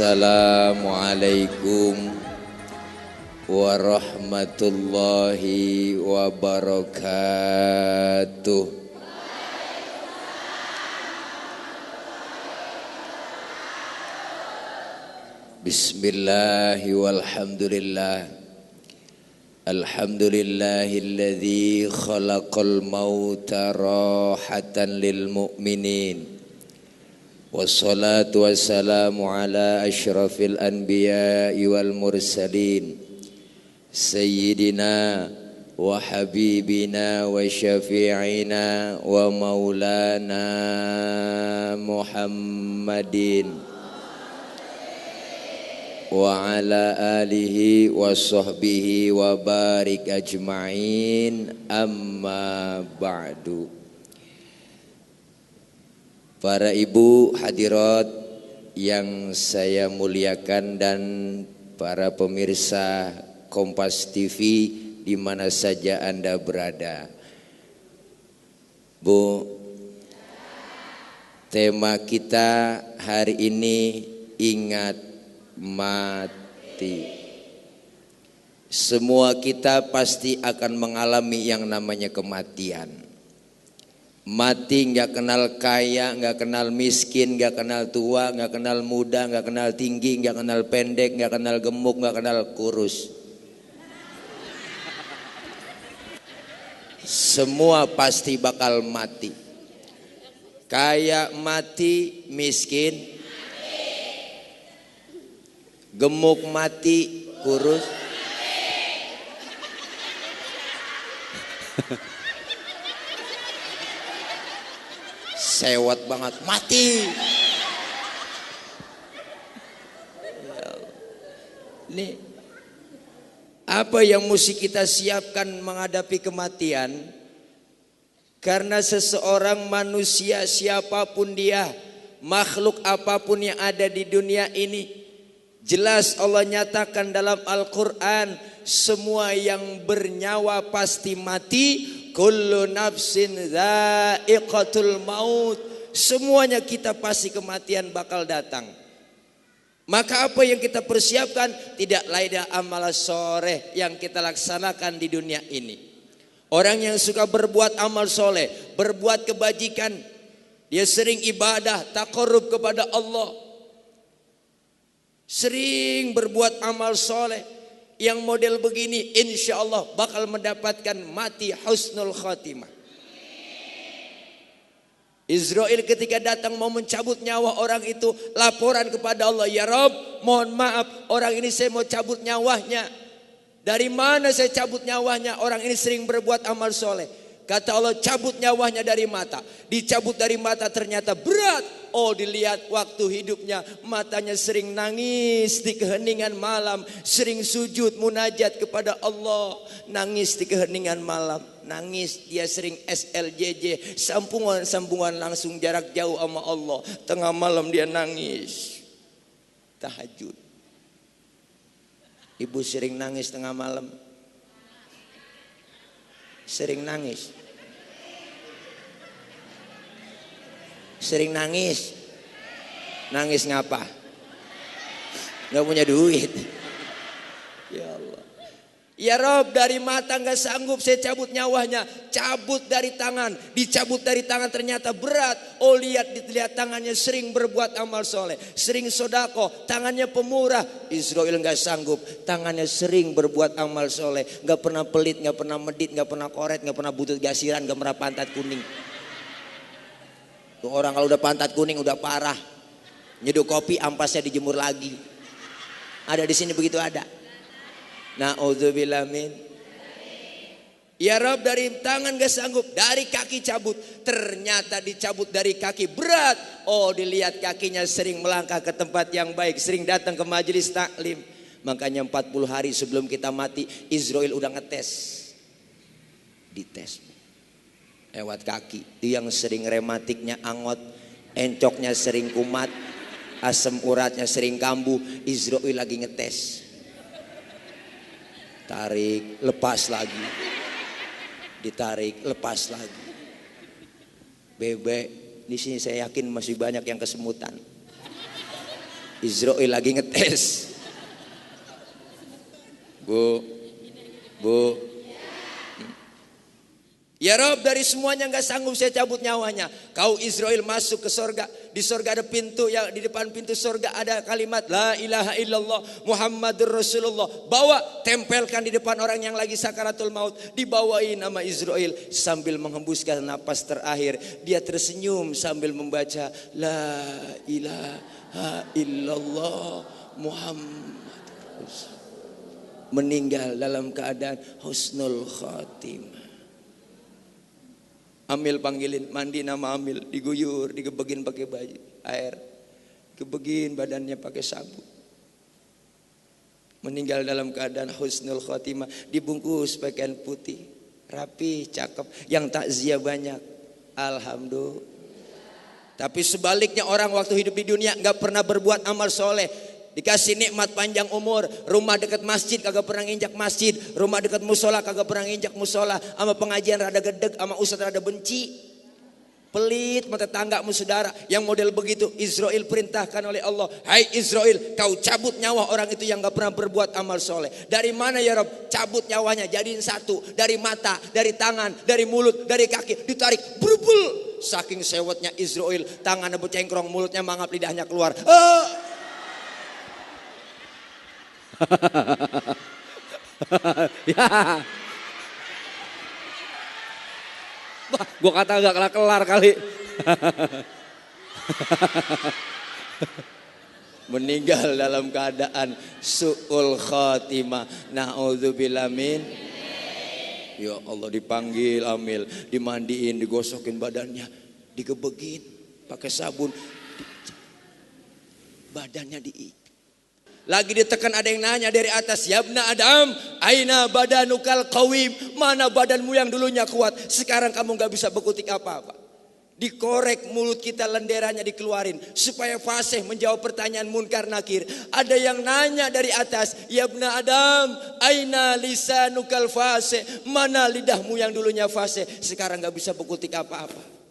Assalamualaikum warahmatullahi wabarakatuh. Bismillahi walhamdulillah. Alhamdulillahilladzi khalaqal mauta rahatan lil mu'minin. Wassalatu wassalamu ala asyrafil anbiya'i wal mursalin Sayyidina wa habibina wa syafi'ina wa maulana Muhammadin wa ala alihi wa sahbihi wa barik ajma'in, amma ba'du. Para ibu hadirat yang saya muliakan dan para pemirsa Kompas TV di mana saja Anda berada. Bu, tema kita hari ini ingat mati. Semua kita pasti akan mengalami yang namanya kematian. Mati nggak kenal kaya, nggak kenal miskin, nggak kenal tua, nggak kenal muda, nggak kenal tinggi, nggak kenal pendek, nggak kenal gemuk, nggak kenal kurus. Semua pasti bakal mati. Kaya mati, miskin, gemuk mati, kurus. Sewot banget, mati. Ini apa yang mesti kita siapkan menghadapi kematian? Karena seseorang manusia siapapun dia, makhluk apapun yang ada di dunia ini, jelas Allah nyatakan dalam Al-Quran, semua yang bernyawa pasti mati. Kullu nafsin dha'iqatul maut. Semuanya kita pasti kematian bakal datang. Maka apa yang kita persiapkan? Tidak lain amal soleh yang kita laksanakan di dunia ini. Orang yang suka berbuat amal soleh, berbuat kebajikan, dia sering ibadah, taqarrub kepada Allah, sering berbuat amal soleh. Yang model begini insya Allah bakal mendapatkan mati husnul khatimah. Israel ketika datang mau mencabut nyawa orang itu, laporan kepada Allah, ya Rob, mohon maaf, orang ini saya mau cabut nyawanya. Dari mana saya cabut nyawanya? Orang ini sering berbuat amal soleh. Kata Allah, cabut nyawanya dari mata. Dicabut dari mata ternyata berat. Oh, dilihat waktu hidupnya matanya sering nangis di keheningan malam, sering sujud munajat kepada Allah, nangis di keheningan malam, nangis dia sering SLJJ, sambungan langsung jarak jauh sama Allah. Tengah malam dia nangis tahajud. Ibu sering nangis tengah malam? Sering nangis? Sering nangis? Nangis ngapa? Gak punya duit. Ya Allah. Ya Rob, dari mata gak sanggup saya cabut nyawanya. Cabut dari tangan. Dicabut dari tangan ternyata berat. Oh, dilihat tangannya sering berbuat amal soleh, sering sodako, tangannya pemurah. Israel gak sanggup, tangannya sering berbuat amal soleh, gak pernah pelit, gak pernah medit, gak pernah koret, gak pernah butut gasiran, gak pernah pantat kuning. Tuh orang kalau udah pantat kuning udah parah. Nyeduh kopi ampasnya dijemur lagi. Ada di sini begitu ada. Na'udzubillah min. Ya Rob, dari tangan gak sanggup, dari kaki cabut. Ternyata dicabut dari kaki berat. Oh, dilihat kakinya sering melangkah ke tempat yang baik, sering datang ke majelis taklim. Makanya 40 hari sebelum kita mati, Israel udah ngetes. Dites lewat kaki. Itu yang sering rematiknya angot, encoknya sering kumat, asam uratnya sering kambuh. Israel lagi ngetes. Tarik, lepas lagi. Ditarik, lepas lagi. Bebek, di sini saya yakin masih banyak yang kesemutan. Israel lagi ngetes. Bu. Ya Rob, dari semuanya nggak sanggup saya cabut nyawanya. Kau Israel masuk ke sorga. Di sorga ada pintu, yang di depan pintu sorga ada kalimat La ilaha illallah Muhammadur Rasulullah. Bawa, tempelkan di depan orang yang lagi sakaratul maut. Dibawain nama Israel sambil menghembuskan napas terakhir. Dia tersenyum sambil membaca La ilaha illallah Muhammadur Rasulullah. Meninggal dalam keadaan husnul khatimah. Amil panggilin, mandi nama Amil, diguyur, digebegin pakai baju air, gebegin badannya pakai sabun. Meninggal dalam keadaan husnul khotimah, dibungkus pakaian putih, rapi, cakep. Yang takziah banyak, alhamdulillah. Tapi sebaliknya orang waktu hidup di dunia nggak pernah berbuat amal soleh. Dikasih nikmat panjang umur, rumah dekat masjid kagak pernah nginjak masjid, rumah dekat musola kagak pernah nginjak musola, sama pengajian rada gedeg, sama ustadz rada benci, pelit mata tanggamu saudara. Yang model begitu Israel perintahkan oleh Allah, hai Israel, kau cabut nyawa orang itu yang gak pernah berbuat amal soleh. Dari mana ya Rob? Cabut nyawanya, jadiin satu, dari mata, dari tangan, dari mulut, dari kaki, ditarik, berubul. Saking sewotnya Israel, tangannya bercengkrong, mulutnya mangap, lidahnya keluar. Ya. Wah, gua kata gak kelar kali. Meninggal dalam keadaan su'ul khatimah. Na'udzubillah min. Ya Allah, dipanggil Amil, dimandiin, digosokin badannya, digebegin pakai sabun, badannya lagi ditekan. Ada yang nanya dari atas, Yabna Adam, aina badanukal qawim, mana badanmu yang dulunya kuat, sekarang kamu gak bisa berkutik apa-apa. Dikorek mulut kita, lenderanya dikeluarin supaya fasih menjawab pertanyaan munkar nakir. Ada yang nanya dari atas, Yabna Adam, aina lisanukal fasih, mana lidahmu yang dulunya fasih, sekarang gak bisa berkutik apa-apa.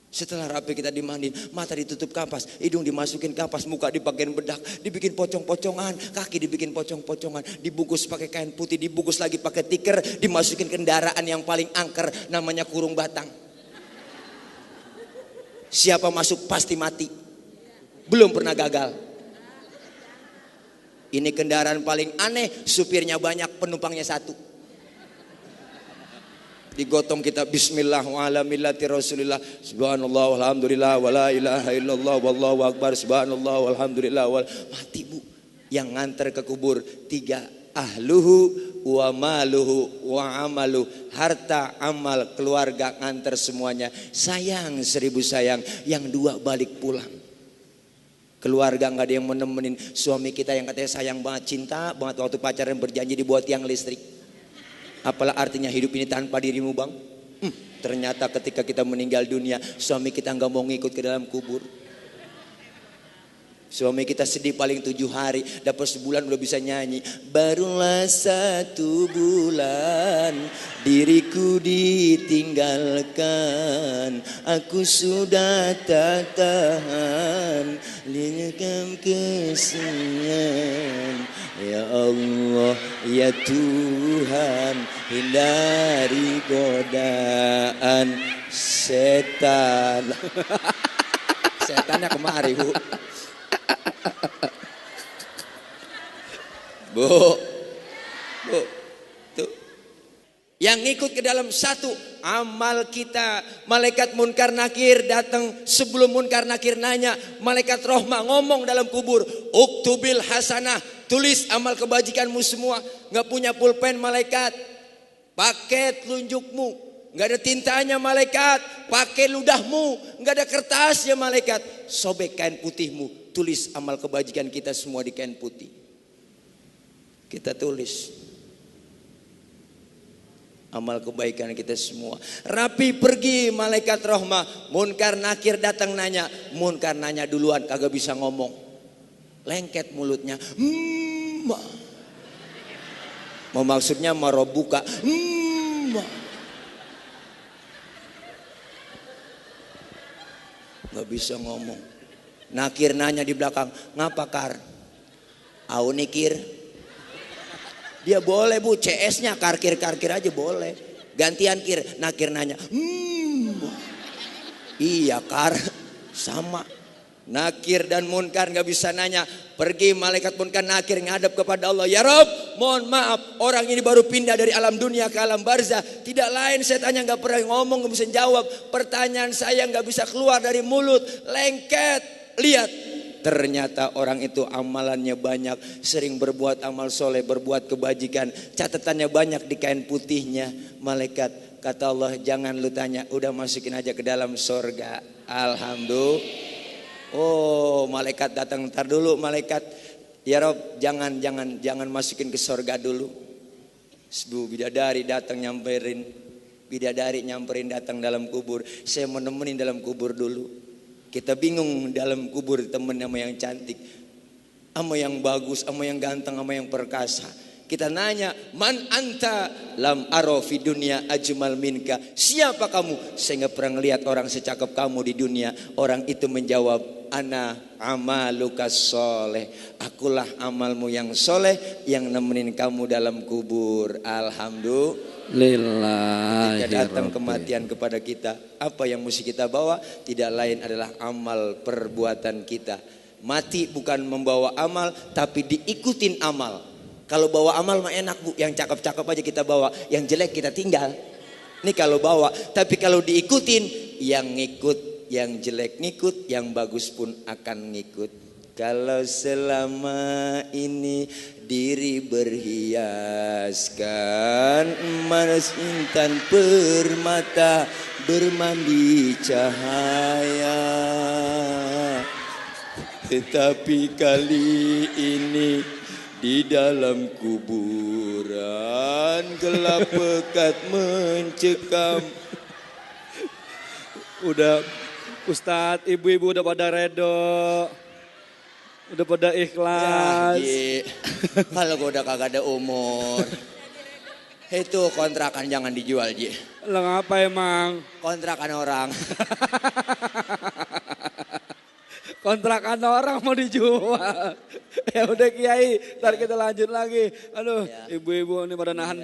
Setelah rapi kita dimandiin, mata ditutup kapas, hidung dimasukin kapas, muka dipakein bedak, dibikin pocong-pocongan, kaki dibikin pocong-pocongan, dibungkus pakai kain putih, dibungkus lagi pakai tikar, dimasukin kendaraan yang paling angker namanya kurung batang. Siapa masuk pasti mati, belum pernah gagal. Ini kendaraan paling aneh, supirnya banyak, penumpangnya satu. Digotong kita bismillah wa ala millati rasulillah, subhanallah walhamdulillah wa la ilaha illallah wallahu akbar, subhanallah walhamdulillah mati bu. Yang nganter ke kubur tiga, ahluhu wa maluhu wa amalu, harta, amal, keluarga, nganter semuanya. Sayang 1000 sayang, yang 2 balik pulang. Keluarga nggak ada yang menemenin. Suami kita yang katanya sayang banget, cinta banget, waktu pacaran berjanji dibuat tiang listrik. Apalah artinya hidup ini tanpa dirimu bang? Ternyata ketika kita meninggal dunia, suami kita nggak mau ngikut ke dalam kubur. Suami kita sedih paling 7 hari, dapat sebulan udah bisa nyanyi. Barulah 1 bulan diriku ditinggalkan, aku sudah tak tahan lihat kesian. Ya Allah, ya Tuhan, hindari godaan setan. Setannya kemari bu. Bu, tuh. Yang ngikut ke dalam satu amal kita, malaikat munkar nakir datang. Sebelum munkar nakir nanya, malaikat rahmah ngomong dalam kubur, uktubil hasanah, tulis amal kebajikanmu semua. Nggak punya pulpen malaikat, pakai telunjukmu. Nggak ada tintanya malaikat, pakai ludahmu. Nggak ada kertasnya malaikat, sobek kain putihmu, tulis amal kebajikan kita semua di kain putih. Kita tulis amal kebaikan kita semua. Rapi pergi malaikat rahmah, munkar nakir datang nanya. Munkar nanya duluan, kagak bisa ngomong, lengket mulutnya. Mau maksudnya marobuka. Gak bisa ngomong. Nakir nanya di belakang, ngapa Kar? Au nikir. Dia boleh bu, CS-nya karkir aja boleh. Gantian kir, nakir nanya, iya Kar, sama. Nakir dan munkar gak bisa nanya. Pergi malaikat munkar nakir ngadap kepada Allah. Ya Rob, mohon maaf, orang ini baru pindah dari alam dunia ke alam barzah. Tidak lain saya tanya gak pernah ngomong, gak bisa jawab. Pertanyaan saya gak bisa keluar dari mulut. Lengket, lihat. Ternyata orang itu amalannya banyak, sering berbuat amal soleh, berbuat kebajikan, catatannya banyak di kain putihnya. Malaikat kata Allah, jangan lu tanya, udah masukin aja ke dalam surga. Alhamdulillah. Oh, malaikat datang, ntar dulu malaikat. Ya Rob, jangan masukin ke surga dulu. Bu bidadari datang nyamperin, bidadari nyamperin datang dalam kubur. Saya mau nemenin dalam kubur dulu. Kita bingung dalam kubur temen sama yang cantik, sama yang bagus, sama yang ganteng, sama yang perkasa. Kita nanya, man anta lam aro fi dunia ajmal minka. Siapa kamu? Saya nggak pernah ngelihat orang secakep kamu di dunia. Orang itu menjawab, ana amaluka soleh. Akulah amalmu yang soleh yang nemenin kamu dalam kubur. Alhamdulillah. Ketika datang kematian kepada kita, apa yang mesti kita bawa? Tidak lain adalah amal perbuatan kita. Mati bukan membawa amal, tapi diikutin amal. Kalau bawa amal mah enak bu, yang cakep-cakep aja kita bawa, yang jelek kita tinggal. Ini kalau bawa, tapi kalau diikutin, yang ngikut, yang jelek ngikut, yang bagus pun akan ngikut. Kalau selama ini diri berhiaskan emas intan permata bermandi cahaya, tetapi kali ini di dalam kuburan gelap pekat mencekam. Udah Ustadz, ibu-ibu udah pada redo, udah pada ikhlas. Ya, kalau gue udah kagak ada umur, itu kontrakan jangan dijual Ji. Lah ngapa emang? Kontrakan orang. Kontrakan orang mau dijual. Ya udah Kiai, ntar kita lanjut lagi. Aduh, ibu-ibu ini pada nahan.